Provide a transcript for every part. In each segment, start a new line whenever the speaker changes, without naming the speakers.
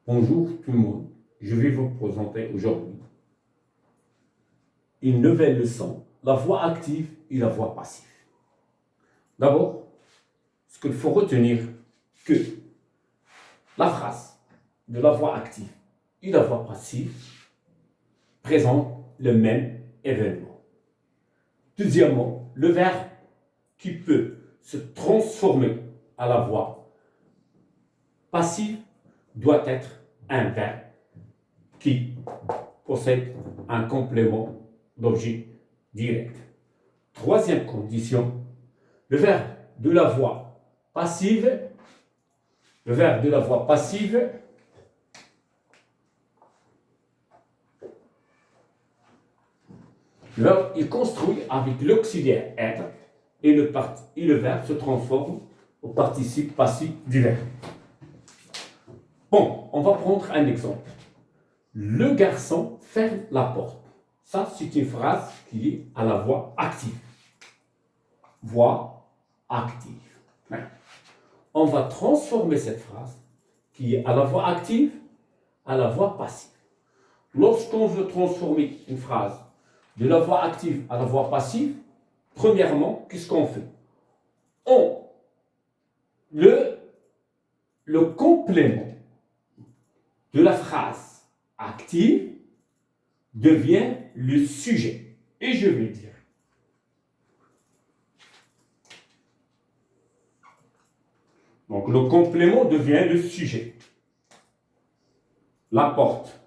Bonjour tout le monde, je vais vous présenter aujourd'hui une nouvelle leçon, la voix active et la voix passive. D'abord, ce qu'il faut retenir, que la phrase de la voix active et la voix passive présentent le même événement. Deuxièmement, le verbe qui peut se transformer à la voix passive doit être un verbe qui possède un complément d'objet direct. Troisième condition, le verbe de la voix passive, il construit avec l'auxiliaire être et le verbe se transforme au participe passif du verbe. Bon, on va prendre un exemple. Le garçon ferme la porte. Ça, c'est une phrase qui est à la voix active. Voix active. On va transformer cette phrase qui est à la voix active à la voix passive. Lorsqu'on veut transformer une phrase de la voix active à la voix passive, premièrement, qu'est-ce qu'on fait? Le complément de la phrase active devient le sujet. Et je vais dire. Donc le complément devient le sujet. La porte.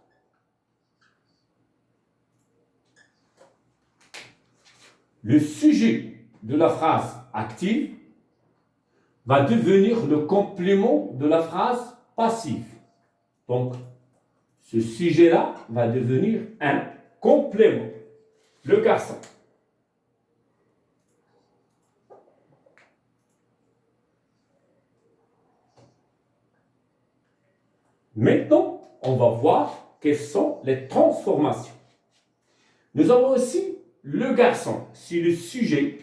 Le sujet de la phrase active va devenir le complément de la phrase passive. Donc, ce sujet-là va devenir un complément. Le garçon. Maintenant, on va voir quelles sont les transformations. Nous avons aussi le garçon, c'est le sujet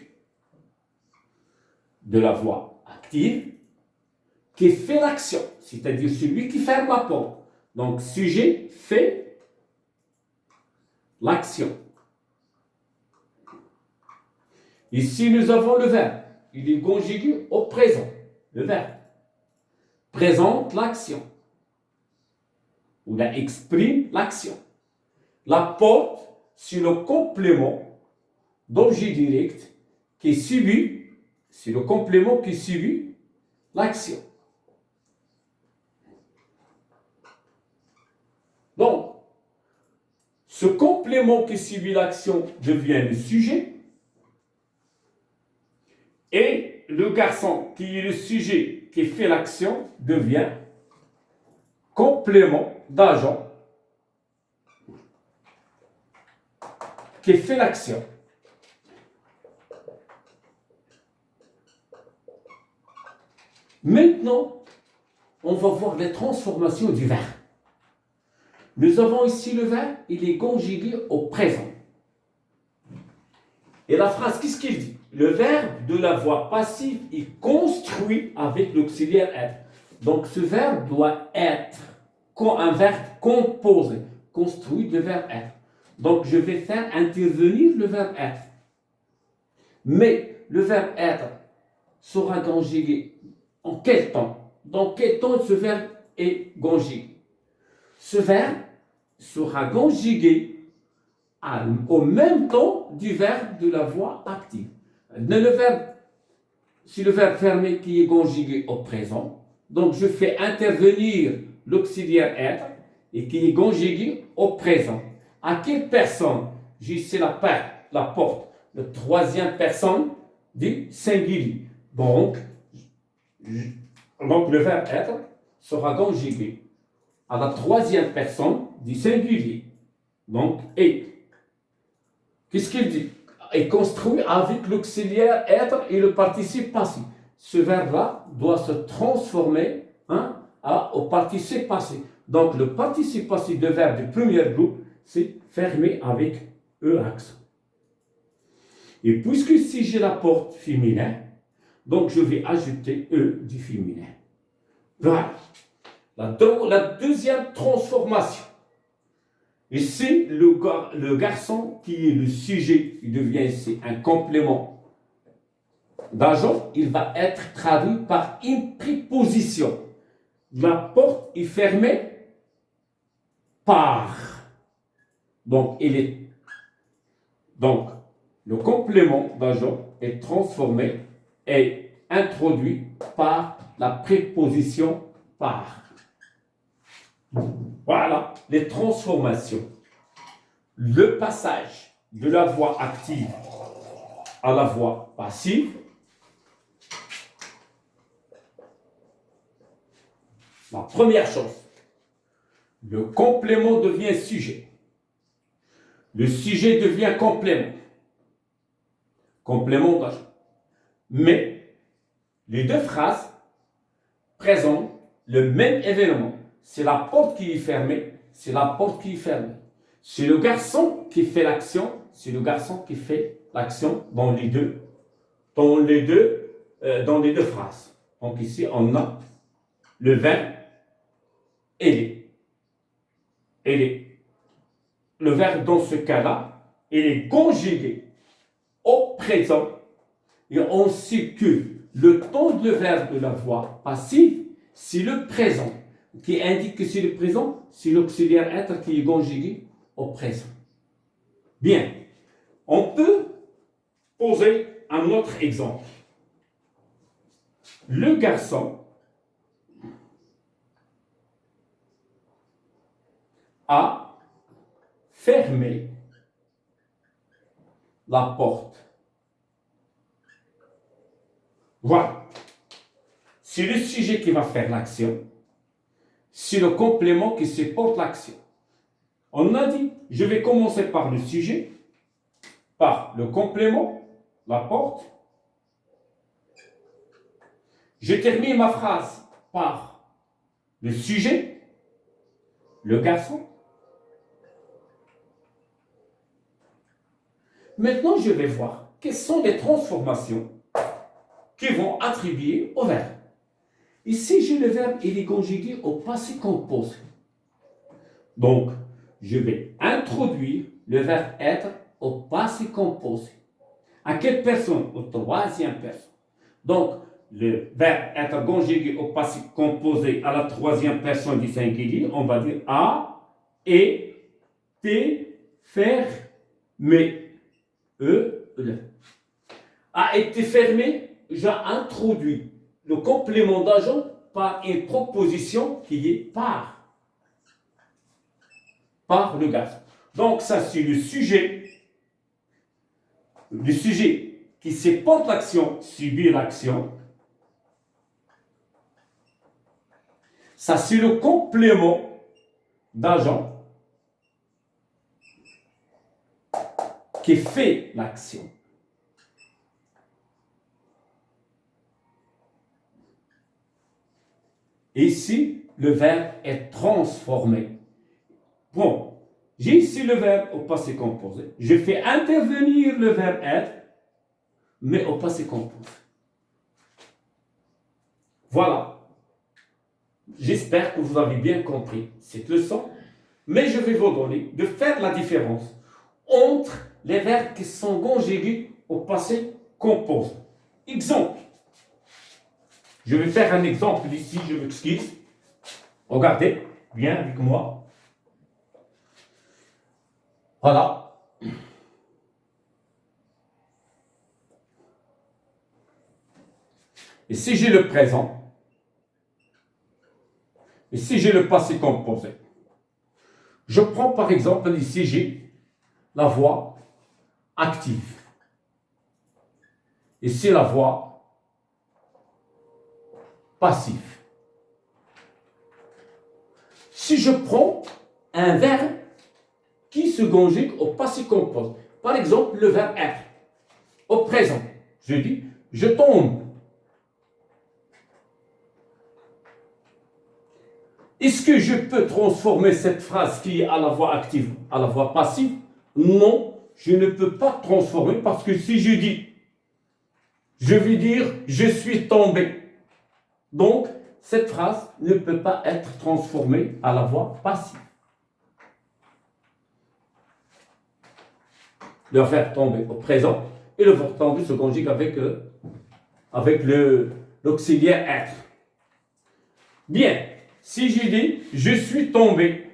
de la voix active qui fait l'action, c'est-à-dire celui qui ferme la porte. Donc, sujet fait l'action. Ici, nous avons le verbe. Il est conjugué au présent. Le verbe présente l'action. Ou la exprime l'action. La porte, c'est le complément d'objet direct qui subit, c'est le complément qui subit l'action. Donc, ce complément qui subit l'action devient le sujet et le garçon qui est le sujet qui fait l'action devient complément d'agent qui fait l'action. Maintenant, on va voir les transformations du verbe. Nous avons ici le verbe, il est conjugué au présent. Et la phrase, qu'est-ce qu'il dit? Le verbe de la voix passive est construit avec l'auxiliaire être. Donc ce verbe doit être un verbe composé, construit de verbe être. Donc je vais faire intervenir le verbe être. Mais le verbe être sera conjugué en quel temps? Dans quel temps ce verbe est conjugué? Ce verbe sera conjugué au même temps du verbe de la voix active. C'est le verbe fermé qui est conjugué au présent. Donc je fais intervenir l'auxiliaire être et qui est conjugué au présent. À quelle personne? J'ai ici la porte, la troisième personne du singulier. Donc le verbe être sera conjugué à la troisième personne du singulier. Donc, et. Qu'est-ce qu'il dit? Est construit avec l'auxiliaire être et le participe passif. Ce verbe-là doit se transformer au participe passé. Donc, le participe passif de verbe du premier groupe, c'est fermé avec E accent. Et puisque si j'ai la porte féminin, Donc, je vais ajouter E du féminin. Voilà. La deuxième transformation. Ici, le garçon qui est le sujet, il devient ici un complément d'agent. Il va être traduit par une préposition. La porte est fermée par. Donc, le complément d'agent est transformé et introduit par la préposition par. Voilà les transformations. Le passage de la voix active à la voix passive. La première chose, le complément devient sujet. Le sujet devient complément. Complément d'agent. Mais les deux phrases présentent le même événement. C'est la porte qui est fermée, c'est la porte qui est fermée. C'est le garçon qui fait l'action, c'est le garçon qui fait l'action dans les deux phrases. Donc ici, on a le verbe aider. Le verbe dans ce cas-là, il est conjugué au présent. Et on sait que le temps de verbe de la voix passive, c'est le présent, qui indique que c'est le présent, c'est l'auxiliaire être qui est conjugué au présent. Bien, on peut poser un autre exemple. Le garçon a fermé la porte. Voilà. C'est le sujet qui va faire l'action. C'est le complément qui supporte l'action. On a dit, je vais commencer par le sujet, par le complément, la porte. Je termine ma phrase par le sujet, le garçon. Maintenant, je vais voir quelles sont les transformations qui vont attribuer au verbe. Ici, j'ai le verbe, il est conjugué au passé composé. Donc, je vais introduire le verbe être au passé composé. À quelle personne? Au troisième personne. Donc, le verbe être conjugué au passé composé à la troisième personne du singulier, on va dire a, été, faire, mais, le. A été fermé, j'ai introduit le complément d'agent par une proposition qui est par le garçon. Donc ça c'est le sujet qui supporte l'action, subit l'action. Ça c'est le complément d'agent qui fait l'action. Ici, le verbe est transformé. Bon, j'ai ici le verbe au passé composé. Je fais intervenir le verbe être, mais au passé composé. Voilà. J'espère que vous avez bien compris cette leçon, mais je vais vous donner de faire la différence entre les verbes qui sont conjugués au passé composé. Exemple. Je vais faire un exemple ici, je m'excuse. Regardez bien avec moi. Voilà. Ici, j'ai le présent. Ici, j'ai le passé composé. Je prends par exemple, ici, j'ai la voix active. Ici, la voix passif. Si je prends un verbe qui se conjugue au passé composé, par exemple le verbe être, au présent, je dis je tombe. Est-ce que je peux transformer cette phrase qui est à la voix active à la voix passive? Non, je ne peux pas transformer parce que si je dis Je vais dire je suis tombé. Donc, cette phrase ne peut pas être transformée à la voix passive. Le verbe tomber au présent et le verbe tomber se conjugue avec l'auxiliaire être. Bien, si je dis je suis tombé,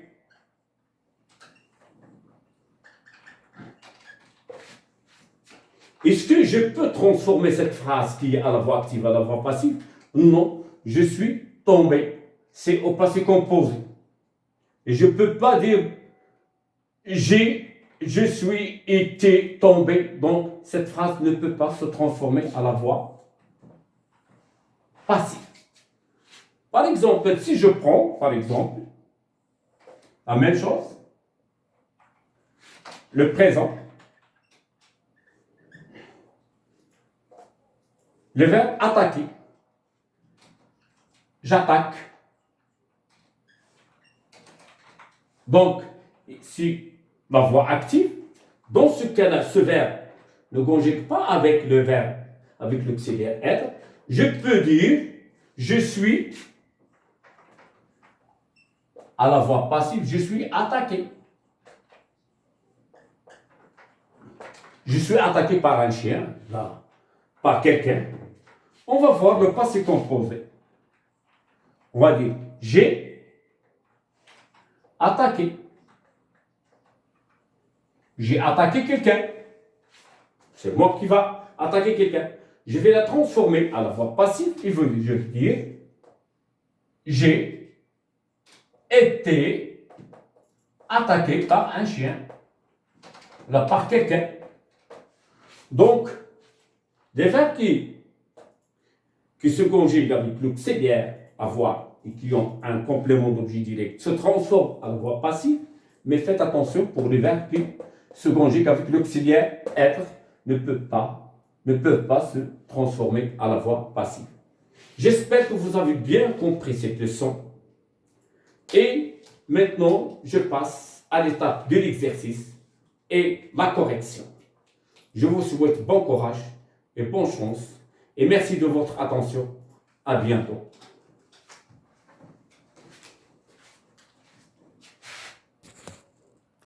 est-ce que je peux transformer cette phrase qui est à la voix active à la voix passive? Non, je suis tombé. C'est au passé composé. Et je ne peux pas dire je suis été tombé. Donc, cette phrase ne peut pas se transformer à la voix passive. Par exemple, si je prends, par exemple, la même chose, le présent, le verbe attaquer. J'attaque. Donc, si la voix active, dans ce cas-là, ce verbe ne conjugue pas avec le verbe, avec l'auxiliaire être, je peux dire je suis, à la voix passive, je suis attaqué. Je suis attaqué par un chien, là, par quelqu'un. On va voir le passé composé. On va dire j'ai attaqué. J'ai attaqué quelqu'un. C'est moi qui va attaquer quelqu'un. Je vais la transformer à la voix passive. Je vais dire j'ai été attaqué par un chien. Là, par quelqu'un. Donc, des verbes qui se conjuguent avec l'auxiliaire avoir et qui ont un complément d'objet direct se transforment à la voix passive, mais faites attention pour les verbes qui se conjuguent avec l'auxiliaire être ne peuvent pas se transformer à la voix passive. J'espère que vous avez bien compris cette leçon. Et maintenant, je passe à l'étape de l'exercice et la correction. Je vous souhaite bon courage et bonne chance. Et merci de votre attention. À bientôt.